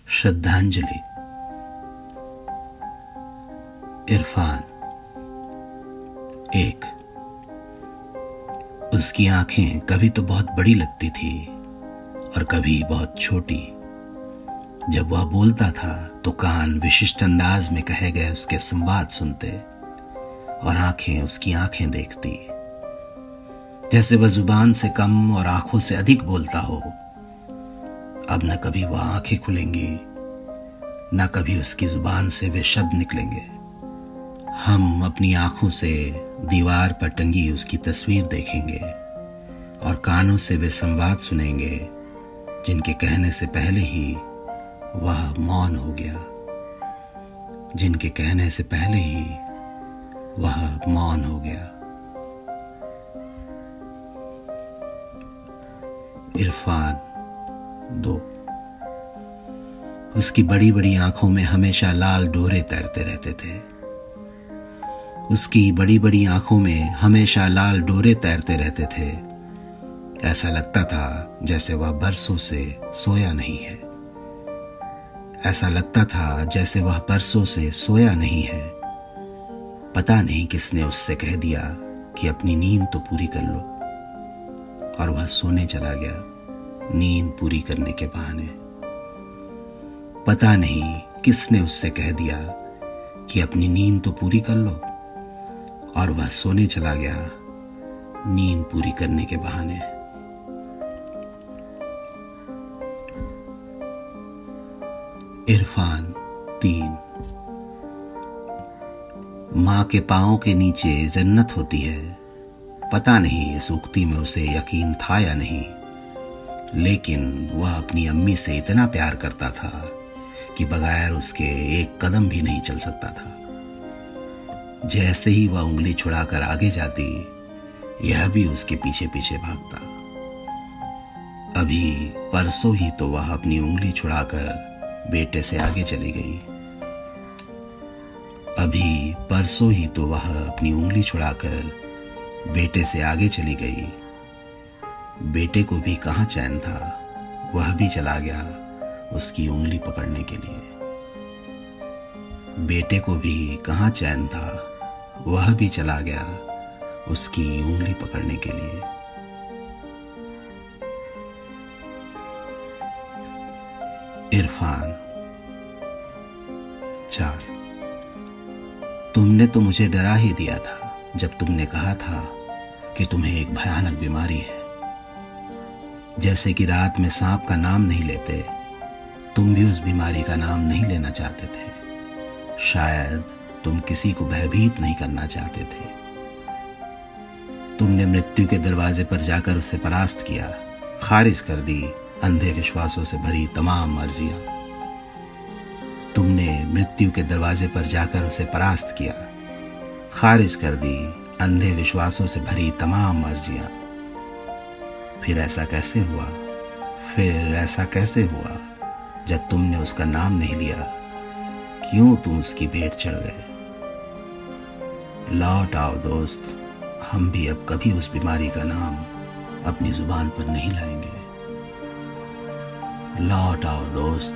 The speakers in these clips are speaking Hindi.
श्रद्धांजलि। इरफान। एक। उसकी आंखें कभी तो बहुत बड़ी लगती थी और कभी बहुत छोटी। जब वह बोलता था तो कान विशिष्ट अंदाज में कहे गए उसके संवाद सुनते और आंखें उसकी आंखें देखती, जैसे वह जुबान से कम और आंखों से अधिक बोलता हो। अब न कभी वह आंखें खुलेंगी, न कभी उसकी जुबान से वे शब्द निकलेंगे। हम अपनी आंखों से दीवार पर टंगी उसकी तस्वीर देखेंगे और कानों से वे संवाद सुनेंगे जिनके कहने से पहले ही वह मौन हो गया, जिनके कहने से पहले ही वह मौन हो गया। इरफान। 2। उसकी बड़ी बड़ी आंखों में हमेशा लाल डोरे तैरते रहते थे। उसकी बड़ी बड़ी आंखों में हमेशा लाल डोरे तैरते रहते थे। ऐसा लगता था जैसे वह बरसों से सोया नहीं है। ऐसा लगता था जैसे वह बरसों से सोया नहीं है। पता नहीं किसने उससे कह दिया कि अपनी नींद तो पूरी कर लो, और वह सोने चला गया नींद पूरी करने के बहाने। पता नहीं किसने उससे कह दिया कि अपनी नींद तो पूरी कर लो, और वह सोने चला गया नींद पूरी करने के बहाने। इरफान। 3। मां के पांवों के नीचे जन्नत होती है। पता नहीं इस उक्ति में उसे यकीन था या नहीं, लेकिन वह अपनी अम्मी से इतना प्यार करता था कि बगैर उसके एक कदम भी नहीं चल सकता था। जैसे ही वह उंगली छुड़ाकर आगे जाती, यह भी उसके पीछे पीछे भागता। अभी परसों ही तो वह अपनी उंगली छुड़ाकर बेटे से आगे चली गई। अभी परसों ही तो वह अपनी उंगली छुड़ाकर बेटे से आगे चली गई। बेटे को भी कहाँ चैन था, वह भी चला गया उसकी उंगली पकड़ने के लिए। बेटे को भी कहाँ चैन था, वह भी चला गया उसकी उंगली पकड़ने के लिए। इरफान। 4। तुमने तो मुझे डरा ही दिया था जब तुमने कहा था कि तुम्हें एक भयानक बीमारी है। जैसे कि रात में सांप का नाम नहीं लेते, तुम भी उस बीमारी का नाम नहीं लेना चाहते थे। शायद तुम किसी को भयभीत नहीं करना चाहते थे। तुमने मृत्यु के दरवाजे पर जाकर उसे परास्त किया, खारिज कर दी अंधे विश्वासों से भरी तमाम अर्जियां। तुमने मृत्यु के दरवाजे पर जाकर उसे परास्त किया, खारिज कर दी अंधे विश्वासों से भरी तमाम अर्जियां। फिर ऐसा कैसे हुआ? फिर ऐसा कैसे हुआ जब तुमने उसका नाम नहीं लिया? क्यों तुम उसकी भेंट चढ़ गए? लौट आओ दोस्त, हम भी अब कभी उस बीमारी का नाम अपनी जुबान पर नहीं लाएंगे। लौट आओ दोस्त,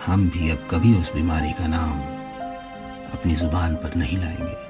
हम भी अब कभी उस बीमारी का नाम अपनी जुबान पर नहीं लाएंगे।